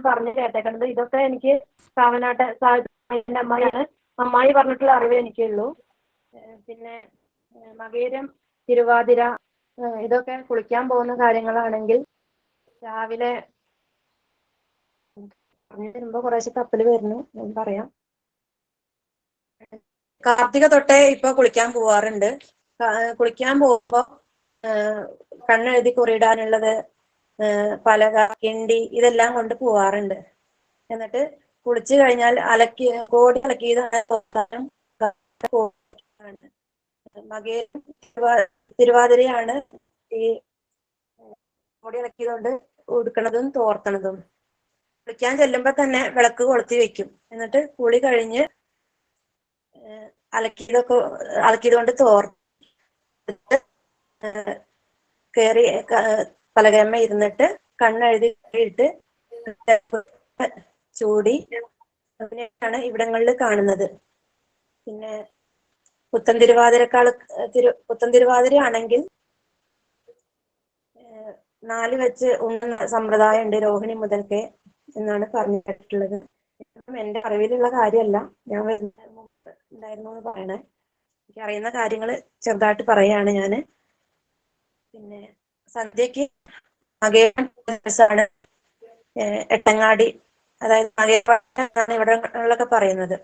പറഞ്ഞു കേട്ടേക്കുന്നത്. ഇതൊക്കെ എനിക്ക് കാവനാട്ട് എൻ്റെ അമ്മായി പറഞ്ഞിട്ടുള്ള അറിവേ എനിക്കുള്ളൂ. പിന്നെ മകയിരം, തിരുവാതിര ഇതൊക്കെ കുളിക്കാൻ പോകുന്ന കാര്യങ്ങളാണെങ്കിൽ രാവിലെ പറഞ്ഞു വരുമ്പോ കുറേശ്ശെ കപ്പൽ വരുന്നു ഞാൻ പറയാം. കാർത്തിക തൊട്ടേ ഇപ്പൊ കുളിക്കാൻ പോവാറുണ്ട്. കുളിക്കാൻ പോകുമ്പോ കണ്ണെഴുതി കുറിയിടാനുള്ളത്, പലക, കിണ്ടി ഇതെല്ലാം കൊണ്ട് പോവാറുണ്ട്. എന്നിട്ട് കുളിച്ചു കഴിഞ്ഞാൽ കോടി അലക്കിയതാണ് മകേ തിരുവാതിരയാണ് ഈ കോടി അലക്കിയതുകൊണ്ട് ഉടുക്കണതും തോർത്തണതും. കുളിക്കാൻ ചെല്ലുമ്പോ തന്നെ വിളക്ക് കൊളുത്തി വെക്കും. എന്നിട്ട് കുളി കഴിഞ്ഞ് അലക്കിയത് കൊണ്ട് തോർത്ത് കയറി പലകയമ്മ ഇരുന്നിട്ട് കണ്ണെഴുതി ഇട്ട് ചൂടി അങ്ങനെയാണ് ഇവിടങ്ങളിൽ കാണുന്നത്. പിന്നെ പുത്തൻ തിരുവാതിര ആണെങ്കിൽ 4 വെച്ച് ഉണ്ണുന്ന സമ്പ്രദായം ഉണ്ട് രോഹിണി മുതൽക്കേ എന്നാണ് പറഞ്ഞു കേട്ടിട്ടുള്ളത്. എന്റെ അറിവിലുള്ള കാര്യമല്ല, ഞാൻ ഉണ്ടായിരുന്നു എന്ന് പറയണേ. എനിക്ക് അറിയുന്ന കാര്യങ്ങൾ ചെറുതായിട്ട് പറയാണ് ഞാന്. പിന്നെ സന്ധ്യക്ക് മകേരമാണ് എട്ടങ്ങാടി, അതായത് മകേപ്പാട്ടാണ് ഇവിടങ്ങളിലൊക്കെ പറയുന്നത്.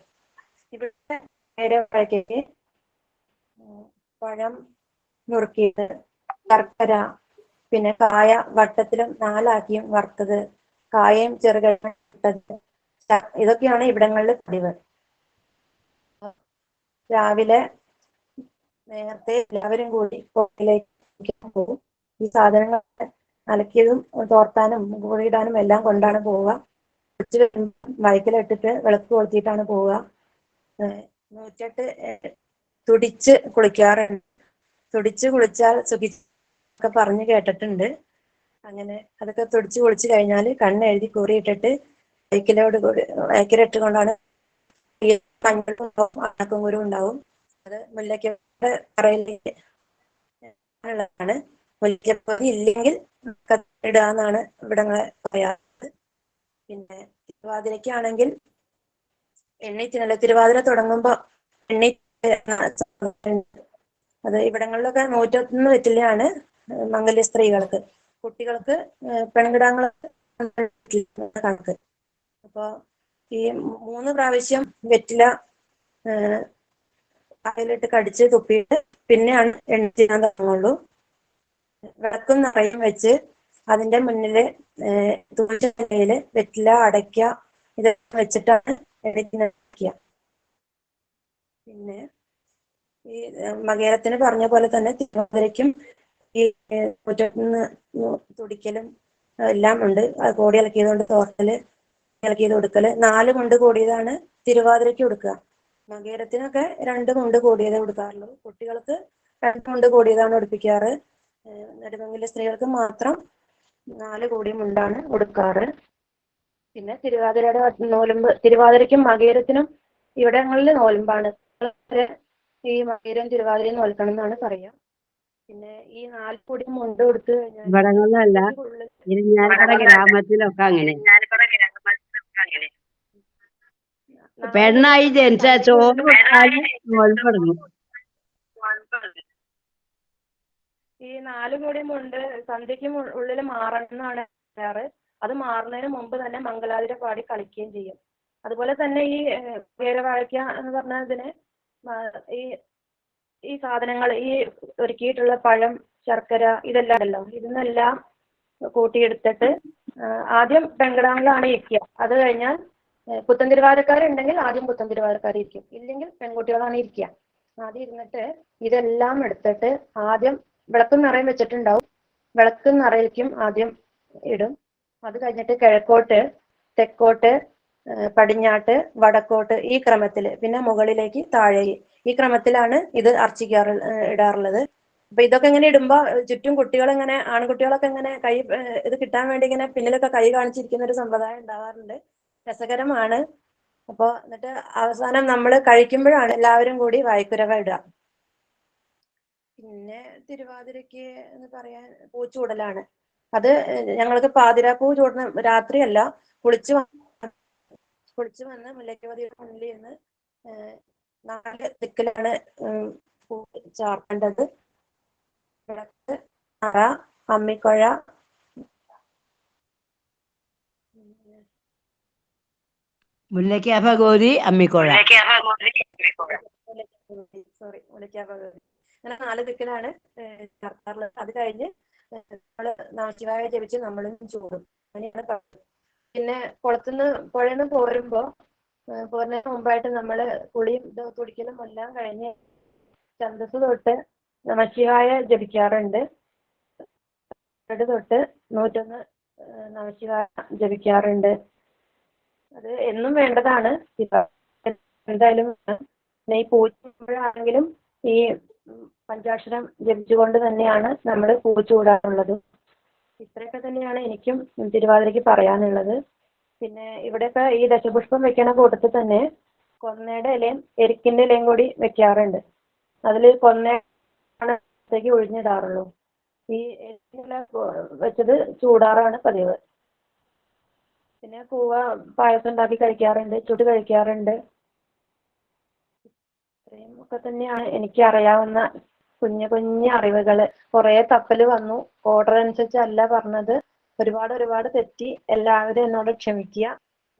ഇവിടെ നേരത്തേക്ക് പഴം നുറുക്കിയിട്ട് ശർക്കര, പിന്നെ കായ വട്ടത്തിലും 4 ആക്കിയും വറുത്തത്, കായയും ചെറുകിഴങ്ങും ഇതൊക്കെയാണ് ഇവിടങ്ങളിൽ പതിവ്. രാവിലെ നേരത്തെ എല്ലാവരും കൂടി കോവിലേക്ക് പോകും. ഈ സാധനങ്ങൾ അലക്കിയതും തോർത്താനും കൂടിയിടാനും എല്ലാം കൊണ്ടാണ് പോവുക. വയറ്റിലിട്ടിട്ട് വിളക്ക് കൊളുത്തിയിട്ടാണ് പോവുക. 108 തുടിച്ച് കുളിക്കാറുണ്ട്. തുടിച്ച് കുളിച്ചാൽ സുഖിക്കെ പറഞ്ഞു കേട്ടിട്ടുണ്ട്. അങ്ങനെ അതൊക്കെ തുടിച്ച് കുളിച്ചു കഴിഞ്ഞാൽ കണ്ണെഴുതി കുറിയിട്ടിട്ട് വയക്കിലിട്ട് കൊണ്ടാണ് അടക്കും കുരു ഉണ്ടാവും. അത് മുല്ലയ്ക്ക് ഉള്ളതാണ്. മുല്ലയ്ക്ക് ഇല്ലെങ്കിൽ ഇടാന്നാണ് ഇവിടങ്ങളെ പറയാറ്. പിന്നെ തിരുവാതിരയ്ക്കാണെങ്കിൽ തിരുവാതിര തുടങ്ങുമ്പോ അത് ഇവിടങ്ങളിലൊക്കെ 101 വെറ്റിലയാണ് മംഗല്യ സ്ത്രീകൾക്ക്. കുട്ടികൾക്ക് പെൺകിടാങ്ങൾക്ക് കണക്ക്. അപ്പൊ ഈ 3 പ്രാവശ്യം വെറ്റില അതിലിട്ട് കടിച്ച് തുപ്പിയിട്ട് പിന്നെയാണ് എണ്ണ ചെയ്യാൻ തുടങ്ങുള്ളൂ. വിളക്കും നിറയും വെച്ച് അതിന്റെ മുന്നില് തുളസിയില് വെറ്റില, അടയ്ക്ക ഇതൊക്കെ വെച്ചിട്ടാണ് എണ്ണ. പിന്നെ ഈ മകേരത്തിന് പറഞ്ഞ പോലെ തന്നെ തിരുവാതിരയ്ക്കും ഈ 101 തുടിക്കലും എല്ലാം ഉണ്ട്. കോടി ഇളക്കിയത് കൊണ്ട് തോർത്തല്, ഇളക്കിയത് കൊടുക്കല്. 4 കൊണ്ട് കൂടിയതാണ് തിരുവാതിരയ്ക്ക് കൊടുക്കുക. മകേരത്തിനൊക്കെ 2 കൊണ്ട് കൂടിയതേ കൊടുക്കാറുള്ളൂ. കുട്ടികൾക്ക് 2 കൊണ്ട് കൂടിയതാണ് ഉടുപ്പിക്കാറ്. നെടുമംഗല്യ സ്ത്രീകൾക്ക് മാത്രം 4 കൂടി മുണ്ടാണ് കൊടുക്കാറ്. പിന്നെ തിരുവാതിരയുടെ നോലമ്പ്, തിരുവാതിരയ്ക്കും മകേരത്തിനും ഇവിടങ്ങളിൽ നോലമ്പാണ്. ഈ മകേരം തിരുവാതിരയും നോൽക്കണം എന്നാണ് പറയാ. പിന്നെ ഈ 4 കൂടി മുണ്ട് കൊടുത്തു കഴിഞ്ഞാൽ ഇവിടങ്ങളിലല്ല, ഇരിഞ്ഞാലക്കുട ഗ്രാമത്തിലൊക്കെ അങ്ങനെ. പെണ്ണായി ജനിച്ച ചോറ് കൊടുത്താല് നോൽമ്പ് തുടങ്ങും. ഈ 4 കൂടി മുണ്ട് സന്ധ്യയ്ക്ക് ഉള്ളിൽ മാറണം എന്നാണ് പറയാറ്. അത് മാറുന്നതിന് മുമ്പ് തന്നെ മംഗലാതിര പാടി കളിക്കുകയും ചെയ്യും. അതുപോലെ തന്നെ ഈ പേരവാഴയ്ക്ക എന്ന് പറഞ്ഞതിന് ഈ സാധനങ്ങൾ, ഈ ഒരുക്കിയിട്ടുള്ള പഴം, ശർക്കര ഇതെല്ലാം ഉണ്ടല്ലോ, ഇതിനെല്ലാം കൂട്ടിയെടുത്തിട്ട് ആദ്യം പെൺകിടാങ്ങളാണ് ഇരിക്കുക. അത് കഴിഞ്ഞാൽ പുത്തൻ തിരുവാതിരക്കാരുണ്ടെങ്കിൽ ആദ്യം പുത്തൻ തിരുവാതിരക്കാർ ഇരിക്കും, ഇല്ലെങ്കിൽ പെൺകുട്ടികളാണ് ഇരിക്കുക. ആദ്യം ഇരുന്നിട്ട് ഇതെല്ലാം എടുത്തിട്ട് ആദ്യം വിളക്കും നിറയും വെച്ചിട്ടുണ്ടാവും. വിളക്കും നിറയ്ക്കും ആദ്യം ഇടും. അത് കഴിഞ്ഞിട്ട് കിഴക്കോട്ട്, തെക്കോട്ട്, പടിഞ്ഞാട്ട്, വടക്കോട്ട് ഈ ക്രമത്തിൽ, പിന്നെ മുകളിലേക്ക്, താഴെ ഈ ക്രമത്തിലാണ് ഇത് ഇടാറുള്ളത്. അപ്പൊ ഇതൊക്കെ ഇങ്ങനെ ഇടുമ്പോ ചുറ്റും കുട്ടികളിങ്ങനെ, ആൺകുട്ടികളൊക്കെ ഇങ്ങനെ കൈ ഇത് കിട്ടാൻ വേണ്ടി ഇങ്ങനെ പിന്നിലൊക്കെ കൈ കാണിച്ചിരിക്കുന്ന ഒരു സമ്പ്രദായം ഉണ്ടാവാറുണ്ട്. രസകരമാണ്. അപ്പോൾ എന്നിട്ട് അവസാനം നമ്മൾ കഴിക്കുമ്പോഴാണ് എല്ലാവരും കൂടി വായ്ക്കുരവ ഇടുക. പിന്നെ തിരുവാതിരയ്ക്ക് എന്ന് പറയാൻ പൂച്ചൂടലാണ്. അത് ഞങ്ങൾക്ക് പാതിരാപ്പൂ ചൂടുന്ന രാത്രിയല്ല, കുളിച്ചു വന്ന് മുല്ലയ്ക്കവതിയുടെ മുന്നിൽ നിന്ന് 4 ദിക്കിലാണ് പൂ ചാർത്തേണ്ടത്. വിളക്ക്, അറ, അമ്മിക്കൊഴ, മുല്ലയ്ക്ക ഭഗവതി, അമ്മിക്കൊഴ. മുല്ലയ്ക്ക ഭഗവതി, അങ്ങനെ 4 ദിക്കിലാണ് ചാർത്താറുള്ളത്. അത് കഴിഞ്ഞ് നമ്മള് നമഃശിവായ ജപിച്ച് നമ്മളും ചൂടും. അങ്ങനെയാണ്. പിന്നെ കുളത്തുനിന്ന് പുഴന്ന് പോരുന്നതിന് മുമ്പായിട്ട് നമ്മള് കുളിയും കുടിക്കലും എല്ലാം കഴിഞ്ഞ് ഛന്ദസ് തൊട്ട് നമഃശിവായ ജപിക്കാറുണ്ട്. തൊട്ട് 101 നമഃശിവായ ജപിക്കാറുണ്ട്. അത് എന്നും വേണ്ടതാണ്. എന്തായാലും ഈ പൂച്ചയാണെങ്കിലും ഈ പഞ്ചാക്ഷരം ജപിച്ചുകൊണ്ട് തന്നെയാണ് നമ്മൾ പൂ ചൂടാറുള്ളത്. ഇത്രയൊക്കെ തന്നെയാണ് എനിക്കും തിരുവാതിരയ്ക്ക് പറയാനുള്ളത്. പിന്നെ ഇവിടെയൊക്കെ ഈ ദശപുഷ്പം വെക്കണ കൂട്ടത്തിൽ തന്നെ കൊന്നയുടെ ഇലയും എരിക്കിൻ്റെ ഇലയും കൂടി വെക്കാറുണ്ട്. അതിൽ കൊന്നയ്ക്ക് ഒഴിഞ്ഞിടാറുള്ളൂ. ഈ എരിക്കില വെച്ചത് ചൂടാറാണ് പതിവ്. പിന്നെ കൂവ പായസം ഉണ്ടാക്കി കഴിക്കാറുണ്ട്, ചുട്ട് കഴിക്കാറുണ്ട്. ഇത്രയും ഒക്കെ തന്നെയാണ് എനിക്ക് അറിയാവുന്ന കുഞ്ഞു കുഞ്ഞു അറിവുകൾ. കുറേ തപ്പൽ വന്നു, ഓർഡർ അനുസരിച്ചല്ല പറഞ്ഞത്. ഒരുപാട് തെറ്റി. എല്ലാവരും എന്നോട് ക്ഷമിക്കുക.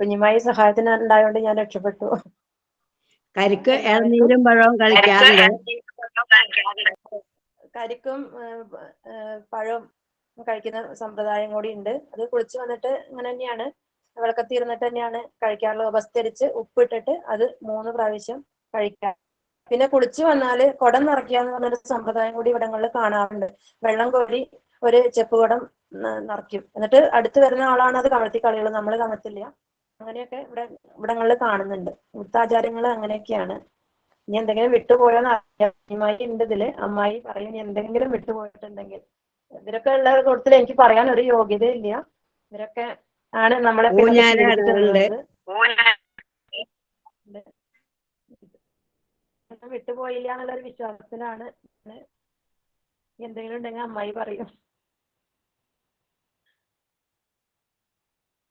കുഞ്ഞുമായി സഹായത്തിന് ഉണ്ടായതുകൊണ്ട് ഞാൻ രക്ഷപ്പെട്ടു. കരിക്ക് ഇളനീരും പഴവും കഴിക്കാറുണ്ട്. കരിക്കും പഴവും കഴിക്കുന്ന സമ്പ്രദായം കൂടി ഉണ്ട്. അത് കുളിച്ച് വന്നിട്ട് ഇങ്ങനെ തന്നെയാണ്, വിളക്കത്തിരുന്നിട്ട് തന്നെയാണ് കഴിക്കാറുള്ളത്. ഉപസ്തരിച്ച് ഉപ്പിട്ടിട്ട് അത് 3 പ്രാവശ്യം കഴിക്കാം. പിന്നെ കുളിച്ച് വന്നാല് കുടം നിറയ്ക്കുക എന്ന് പറഞ്ഞൊരു സമ്പ്രദായം കൂടി ഇവിടങ്ങളിൽ കാണാറുണ്ട്. വെള്ളം കോരി ഒരു ചെപ്പ് കുടം നിറയ്ക്കും. എന്നിട്ട് അടുത്ത് വരുന്ന ആളാണ് അത് കമഴ്ത്തി കളയുള്ളൂ, നമ്മൾ കമഴ്ത്തില്ല. അങ്ങനെയൊക്കെ ഇവിടങ്ങളിൽ കാണുന്നുണ്ട്. ഇവിടുത്തെ ആചാരങ്ങൾ അങ്ങനെയൊക്കെയാണ്. ഇനി എന്തെങ്കിലും വിട്ടുപോയോന്ന് അമ്മായി ഉണ്ട് ഇതില്. അമ്മായി പറയും ഇനി എന്തെങ്കിലും വിട്ടുപോയിട്ടുണ്ടെങ്കിൽ. ഇവരൊക്കെ ഉള്ള കൂട്ടത്തിൽ എനിക്ക് പറയാൻ ഒരു യോഗ്യത ഇല്ല. ഇവരൊക്കെ ആണ് നമ്മളെ വിട്ടുപോയില്ല എന്നുള്ളൊരു വിശ്വാസത്തിലാണ്. എന്തെങ്കിലും ഉണ്ടെങ്കിൽ അമ്മായി പറയും.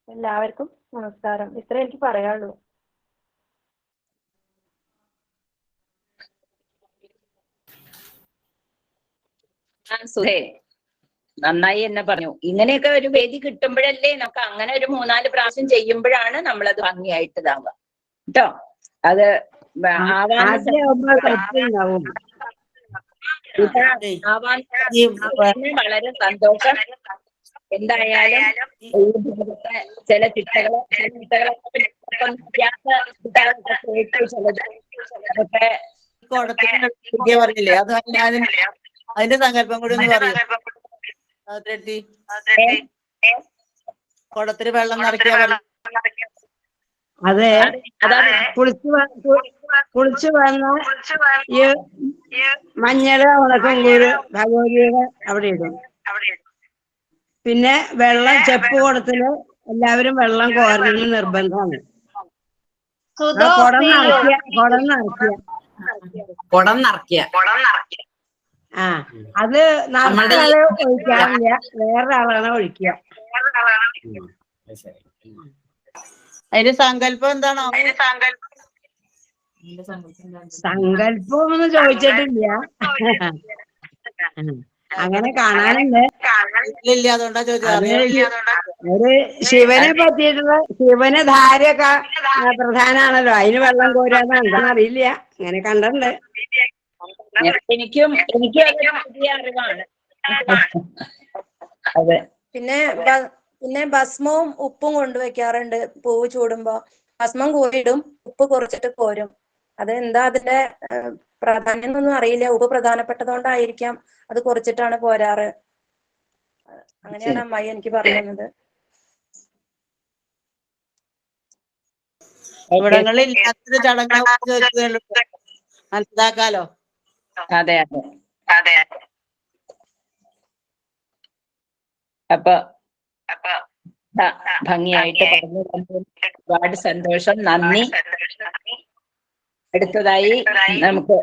എല്ലാവർക്കും നമസ്കാരം. ഇത്രേ എനിക്ക് പറയാനുള്ളൂ. നന്നായി എന്നെ പറഞ്ഞു. ഇങ്ങനെയൊക്കെ ഒരു വേദി കിട്ടുമ്പോഴല്ലേ നമുക്ക് അങ്ങനെ ഒരു 3-4 പ്രാവശ്യം ചെയ്യുമ്പോഴാണ് നമ്മളത് ഭംഗിയായിട്ട് ഇതാവുക കേട്ടോ. അത് വളരെ സന്തോഷം. എന്തായാലും ചില ചിട്ടകളൊക്കെ പറഞ്ഞില്ലേ, അത് അതിന്റെ സങ്കല്പം കൂടി ഒന്ന് പറയൂ. കുടത്തിൽ വെള്ളം നിറയ്ക്കുക. അതെ, കുളിച്ചു വന്ന ഈ മഞ്ഞള് ഉണക്കങ്കൂര് ഭഗവതിയുടെ അവിടെ ഇടും. പിന്നെ വെള്ളം ചെപ്പ് കുടത്തില് എല്ലാവരും വെള്ളം കോരണമെന്ന് നിർബന്ധമാണ്. കുടം നിറയ്ക്കുക. ആ, അത് നമ്മള് ഒഴിക്കാറില്ല, വേറൊരാളാണ് ഒഴിക്കുക. അതിന്റെ സങ്കല്പം എന്താണോ? സങ്കല്പം ഒന്നും ചോദിച്ചിട്ടില്ല. അങ്ങനെ കാണാനുണ്ട്. അതുകൊണ്ടാ ചോദിച്ചത്. ഒരു ശിവനെ പറ്റിയിട്ടുള്ള ശിവന് ധാരയൊക്കെ പ്രധാനാണല്ലോ, അതിന് വെള്ളം കോരാന്ന് എന്താണെന്ന് അറിയില്ല. അങ്ങനെ കണ്ടിട്ടുണ്ട്. എനിക്കും പുതിയ അറിവാണ്. അതെ. പിന്നെ ഭസ്മവും ഉപ്പും കൊണ്ടുവയ്ക്കാറുണ്ട്. പൂവ് ചൂടുമ്പോ ഭസ്മം കോരിയിടും, ഉപ്പ് കുറച്ചിട്ട് കോരും. അത് എന്താ അതിന്റെ പ്രാധാന്യം എന്നൊന്നും അറിയില്ല. ഉപ്പ് പ്രധാനപ്പെട്ടതുകൊണ്ടായിരിക്കാം അത് കുറച്ചിട്ടാണ് പോരാറ്. അങ്ങനെയാണ് അമ്മായി എനിക്ക് പറഞ്ഞു തന്നത്. ഇവിടങ്ങളിൽ ഇല്ലാത്തൊരു ചടങ്ങ് മനസ്സിലാക്കാലോ. അതെ അതെ. അപ്പൊ ഭംഗിയായിട്ട് പറഞ്ഞു ഒരുപാട് സന്തോഷം, നന്ദി. അടുത്തതായി നമുക്ക്